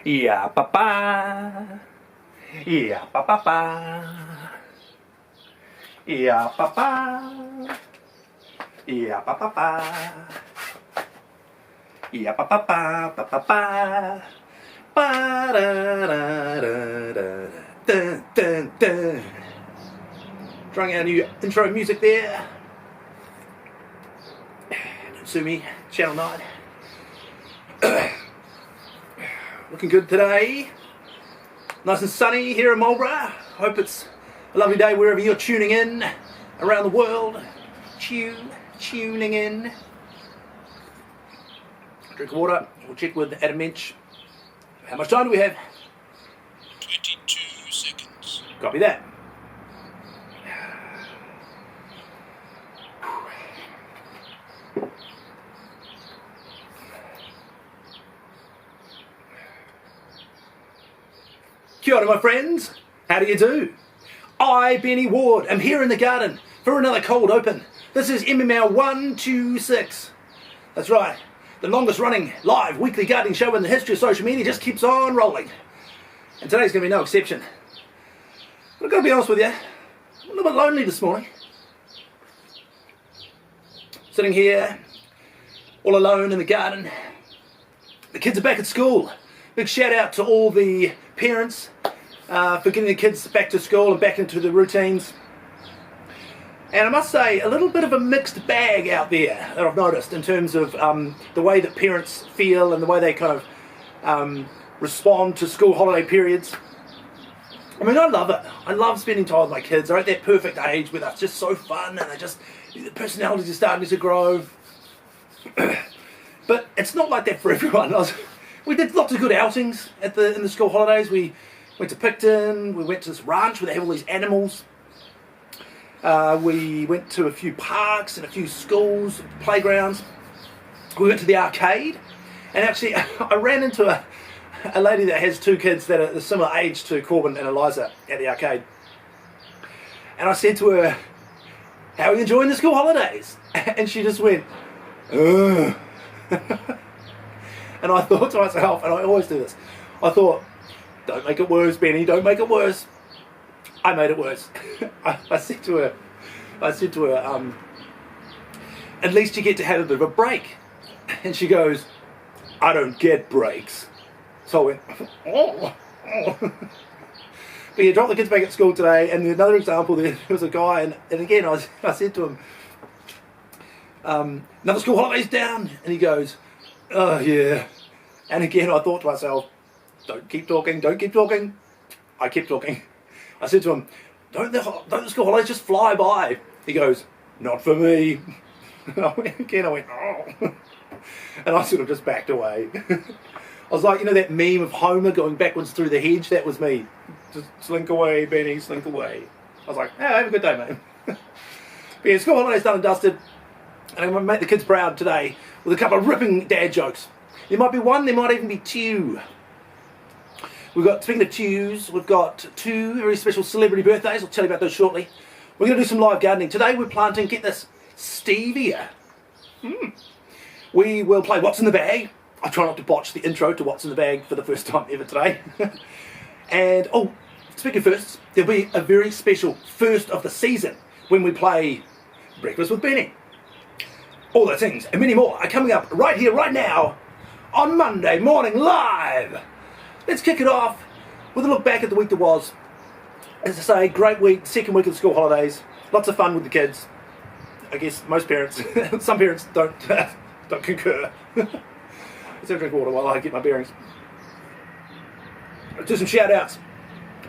Yeah, papa. Yeah, papa. Yeah, papa. Yeah, papa. Yeah, papa. Papa. Ba da da da da. Dun dun dun. Trying out new intro music there. Don't sue me, Channel 9. Looking good today. Nice and sunny here in Marlborough. Hope it's a lovely day wherever you're tuning in around the world. Tuning in. Drink of water. We'll check with Adam Mensch. How much time do we have? 22 seconds. Copy that. Kia ora, my friends. How do you do? I, Benny Ward, am here in the garden for another cold open. This is MML 126. That's right. The longest running live weekly gardening show in the history of social media just keeps on rolling. And today's going to be no exception. But I've got to be honest with you, I'm a little bit lonely this morning. Sitting here, all alone in the garden. The kids are back at school. Big shout out to all the parents for getting the kids back to school and back into the routines. And I must say, a little bit of a mixed bag out there that I've noticed in terms of the way that parents feel and the way they kind of respond to school holiday periods. I mean, I love it. I love spending time with my kids. They're at that perfect age where it's just so fun and the personalities are starting to grow. But it's not like that for everyone. We did lots of good outings in the school holidays. We went to Picton, we went to this ranch where they have all these animals. We went to a few parks and a few schools, playgrounds. We went to the arcade, and actually I ran into a lady that has two kids that are a similar age to Corbin and Eliza at the arcade. And I said to her, "How are you enjoying the school holidays?" And she just went, "Ugh." And I thought to myself, and I always do this, I thought, don't make it worse, Benny, don't make it worse. I made it worse. I said to her, at least you get to have a bit of a break. And she goes, "I don't get breaks." So I went, oh. But yeah, dropped the kids back at school today, and another example, there was a guy, and again, I said to him, another school holiday's down, and he goes, "Oh yeah." And again I thought to myself, don't keep talking. I kept talking. I said to him, don't the school holidays just fly by? He goes, "Not for me." And I went, oh. And I sort of just backed away. I was like, you know that meme of Homer going backwards through the hedge? That was me. Just slink away, Benny, slink away. I was like, "Hey, have a good day, mate." But yeah, school holidays done and dusted. And I'm going to make the kids proud today with a couple of ripping dad jokes. There might be one, there might even be two. Speaking of twos, we've got two very special celebrity birthdays. I'll tell you about those shortly. We're going to do some live gardening. Today we're planting, get this, stevia. We will play What's in the Bag. I try not to botch the intro to What's in the Bag for the first time ever today. And, speaking of firsts, there'll be a very special first of the season when we play Breakfast with Benny. All those things and many more are coming up right here, right now, on Monday morning live. Let's kick it off with a look back at the week that was. As I say, great week, second week of the school holidays. Lots of fun with the kids. I guess most parents, some parents don't concur. Let's have a drink of water while I get my bearings. Let's do some shout outs.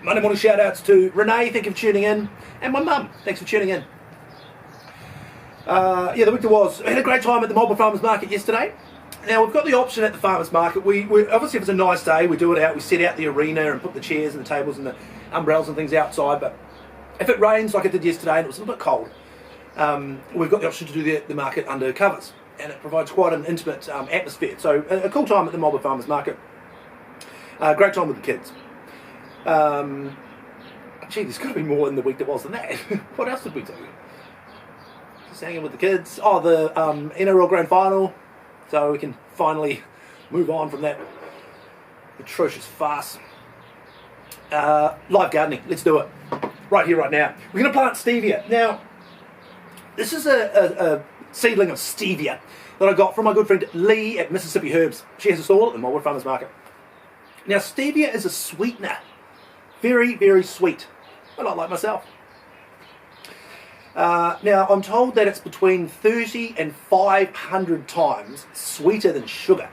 Monday morning shout outs to Renee, thank you for tuning in, and my mum, thanks for tuning in. The week that was, I had a great time at the Marlborough Farmers Market yesterday. Now we've got the option at the Farmers Market, we obviously if it's a nice day we do it out, we set out the arena and put the chairs and the tables and the umbrellas and things outside, but if it rains like it did yesterday and it was a little bit cold, we've got the option to do the market under covers, and it provides quite an intimate atmosphere. So a cool time at the Marlborough Farmers Market. Great time with the kids. Gee, there's got to be more in the week that was than that. What else did we do? Just hanging with the kids. Oh, the NRL Grand Final. So we can finally move on from that atrocious farce. Live gardening, let's do it. Right here, right now. We're going to plant stevia. Now, this is a seedling of stevia that I got from my good friend Lee at Mississippi Herbs. She has a stall at the Mulwood Farmers Market. Now, stevia is a sweetener. Very, very sweet. A lot like myself. Now, I'm told that it's between 30 and 500 times sweeter than sugar.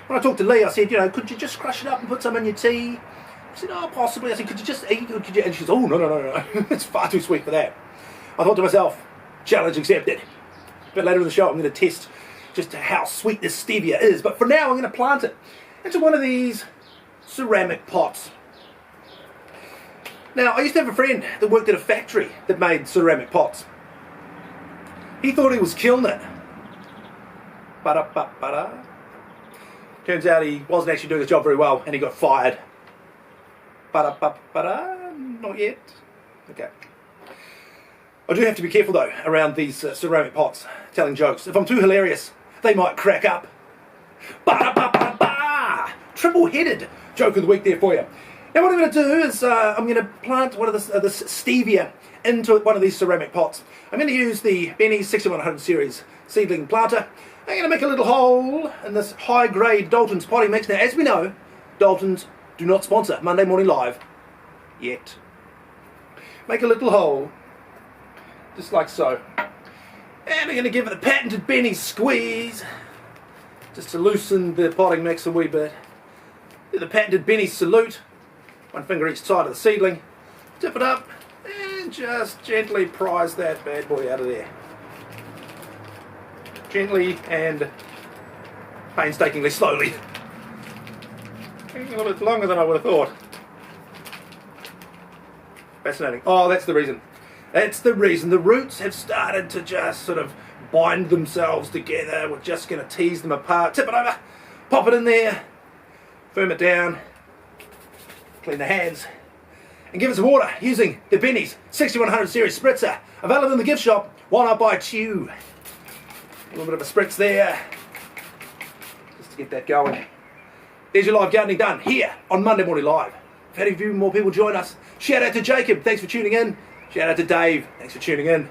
When I talked to Lee, I said, you know, could you just crush it up and put some in your tea? She said, oh, possibly. I said, could you just eat? Or could you? And she said, oh, no. It's far too sweet for that. I thought to myself, challenge accepted. A bit later in the show, I'm going to test just how sweet this stevia is. But for now, I'm going to plant it into one of these ceramic pots. Now, I used to have a friend that worked at a factory that made ceramic pots. He thought he was killing it. Ba-da-ba-ba-da. Turns out he wasn't actually doing his job very well and he got fired. Ba-da-ba-ba-da. Not yet. Okay. I do have to be careful though around these ceramic pots telling jokes. If I'm too hilarious, they might crack up. Ba-da-ba-ba-ba. Triple-headed joke of the week there for you. Now what I'm going to do is I'm going to plant one of this stevia into one of these ceramic pots. I'm going to use the Benny's 6100 series seedling planter. I'm going to make a little hole in this high-grade Dalton's potting mix. Now, as we know, Dalton's do not sponsor Monday Morning Live yet. Make a little hole, just like so. And we're going to give it the patented Benny's squeeze, just to loosen the potting mix a wee bit. Do the patented Benny's salute. One finger each side of the seedling. Tip it up and just gently prise that bad boy out of there. Gently and painstakingly slowly. Taking a little bit longer than I would have thought. Fascinating. Oh, that's the reason. That's the reason. The roots have started to just sort of bind themselves together. We're just going to tease them apart. Tip it over. Pop it in there. Firm it down. Clean the hands and give it some water using the Benny's 6100 series spritzer, available in the gift shop. Why not buy two? A little bit of a spritz there just to get that going. There's your live gardening done here on Monday Morning Live. We've had a few more people join us. Shout out to Jacob, thanks for tuning in. Shout out to Dave, thanks for tuning in.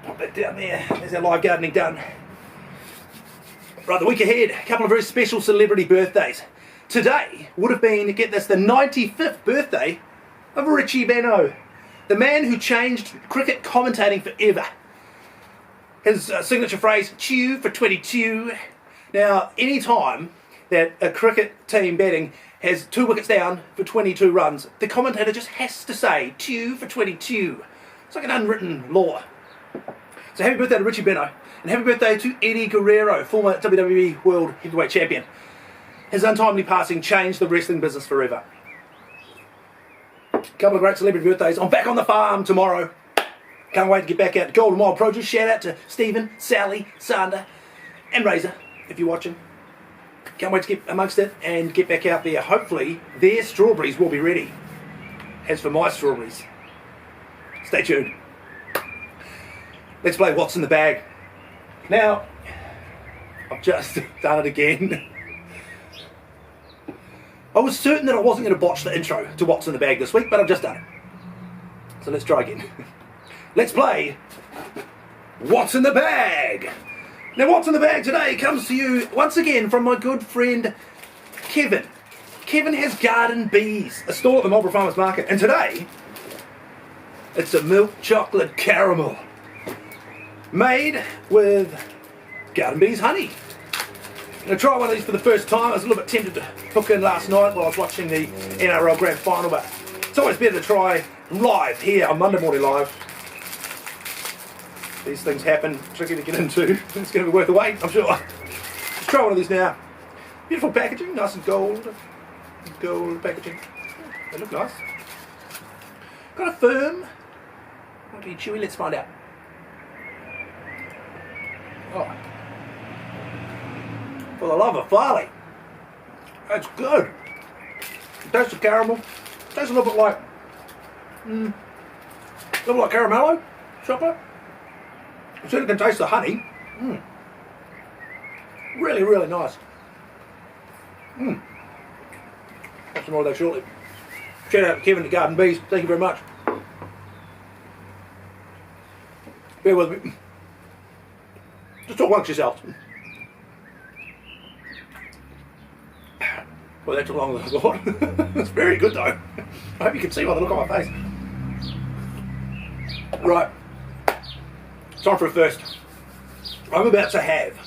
Pop that down there. There's our live gardening done. Right, the week ahead, a couple of very special celebrity birthdays. Today would have been, get this, the 95th birthday of Richie Benaud, the man who changed cricket commentating forever. His signature phrase, chew for 22. Now, any time that a cricket team batting has 2 wickets down for 22 runs, the commentator just has to say, chew for 22. It's like an unwritten law. So happy birthday to Richie Benaud, and happy birthday to Eddie Guerrero, former WWE World Heavyweight Champion. His untimely passing changed the wrestling business forever. A couple of great celebrity birthdays. I'm back on the farm tomorrow. Can't wait to get back out to Golden Wild Produce. Shout out to Stephen, Sally, Sander, and Razor, if you're watching. Can't wait to get amongst it and get back out there. Hopefully, their strawberries will be ready. As for my strawberries, stay tuned. Let's play What's in the Bag. Now, I've just done it again. I was certain that I wasn't going to botch the intro to What's in the Bag this week, but I've just done it. So let's try again. Let's play What's in the Bag. Now, What's in the Bag today comes to you once again from my good friend Kevin. Kevin has garden bees, a stall at the Marlborough Farmers Market, and today it's a milk chocolate caramel made with garden bees honey. I'm going to try one of these for the first time. I was a little bit tempted to hook in last night while I was watching the NRL Grand Final, but it's always better to try live here on Monday Morning Live. These things happen, tricky to get into. It's going to be worth the wait, I'm sure. Let's try one of these now. Beautiful packaging, nice and gold packaging. They look nice. Got a firm. Might be chewy, let's find out. Oh. For the love of Farley. That's good. It tastes of caramel. It tastes a little bit like caramello chocolate. You certainly can taste the honey. Really, really nice. Some more of that shortly. Shout out to Kevin at Garden Bees. Thank you very much. Bear with me. Just talk amongst yourselves. Well, that took longer than I thought. It's very good though. I hope you can see by the look on my face. Right. Time for a first. I'm about to have,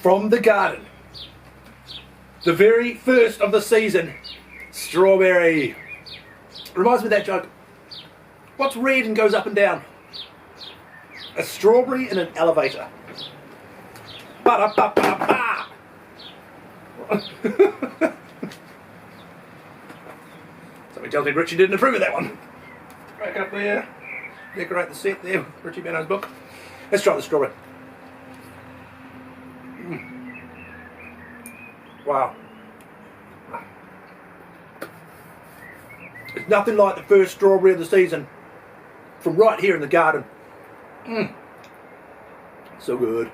from the garden, the very first of the season, strawberry. Reminds me of that joke. What's red and goes up and down? A strawberry in an elevator. Ba-da-ba-ba-ba. Somebody tells me Richie didn't approve of that one. Back up there. Decorate the set there. Richie Benno's book. Let's try the strawberry. Wow. It's nothing like the first strawberry of the season from right here in the garden. So good.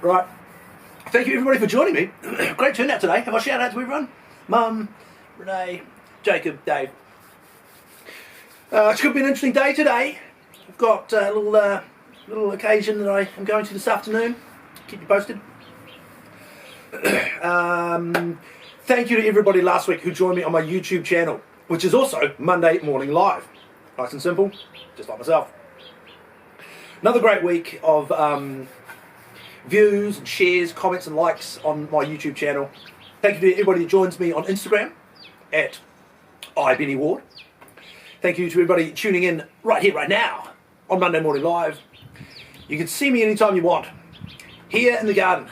Right. Thank you everybody for joining me. Great turnout today. Have I shouted out to everyone? Mum, Renee, Jacob, Dave. It's going to be an interesting day today. I've got a little occasion that I am going to this afternoon. Keep you posted. Thank you to everybody last week who joined me on my YouTube channel, which is also Monday Morning Live. Nice and simple, just like myself. Another great week of views and shares, comments and likes on my YouTube channel. Thank you to everybody that joins me on Instagram at iBennyWard. Thank you to everybody tuning in right here, right now on Monday Morning Live. You can see me anytime you want here in the garden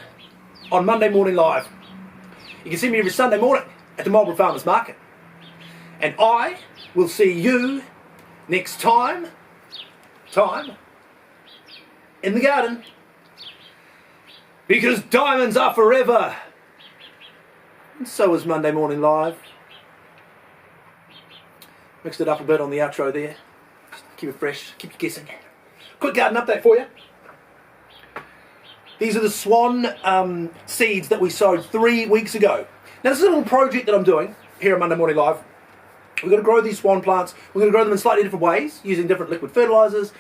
on Monday Morning Live. You can see me every Sunday morning at the Marlborough Farmers Market. And I will see you next time in the garden. Because diamonds are forever. And so is Monday Morning Live. Mixed it up a bit on the outro there. Just keep it fresh, keep you guessing. Quick garden update for you. These are the swan seeds that we sowed 3 weeks ago. Now this is a little project that I'm doing here at Monday Morning Live. We're going to grow these swan plants. We're going to grow them in slightly different ways, using different liquid fertilisers,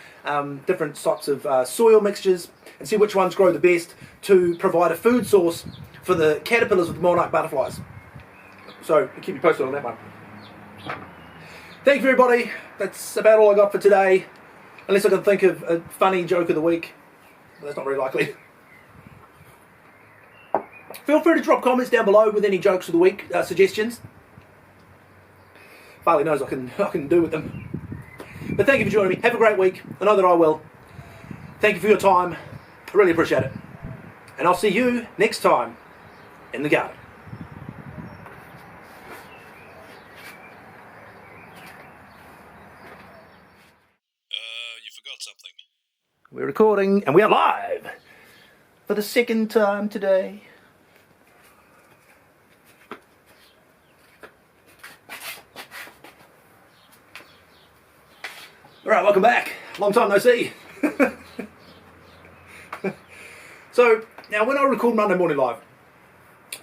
different sorts of soil mixtures, and see which ones grow the best to provide a food source for the caterpillars of the monarch butterflies. So, I'll keep you posted on that one. Thank you everybody. That's about all I got for today. Unless I can think of a funny joke of the week. But that's not very likely. Feel free to drop comments down below with any jokes of the week suggestions. Farley knows I can do with them. But thank you for joining me. Have a great week. I know that I will. Thank you for your time. I really appreciate it. And I'll see you next time in the garden. You forgot something. We're recording and we are live for the second time today. Alright, welcome back. Long time no see. So, now when I record Monday Morning Live,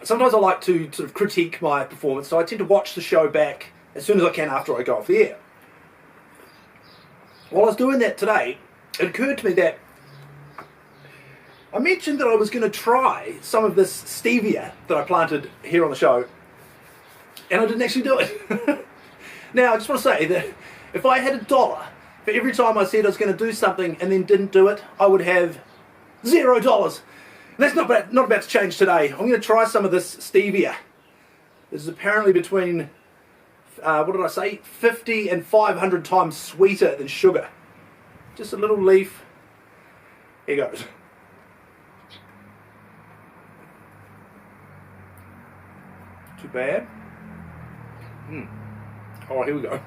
sometimes I like to sort of critique my performance, so I tend to watch the show back as soon as I can after I go off the air. While I was doing that today, it occurred to me that I mentioned that I was going to try some of this stevia that I planted here on the show, and I didn't actually do it. Now, I just want to say that if I had $1 for every time I said I was going to do something and then didn't do it, I would have $0. And that's not about to change today. I'm going to try some of this stevia. This is apparently between, what did I say, 50 and 500 times sweeter than sugar. Just a little leaf. Here goes. Too bad. Oh, here we go.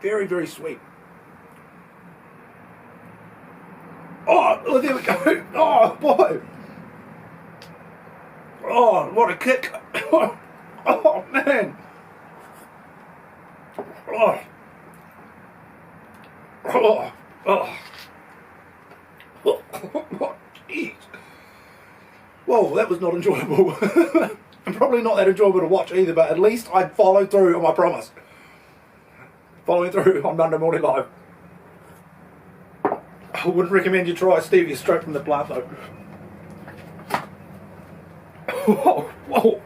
Very, very sweet. Oh, there we go. Oh, boy. Oh, what a kick. Oh, man. Oh. Oh. Oh. Jeez. Whoa, that was not enjoyable. And probably not that enjoyable to watch either, but at least I followed through on my promise. Following through on Monday Morning Live. I wouldn't recommend you try stevia straight from the plant though. Whoa, whoa.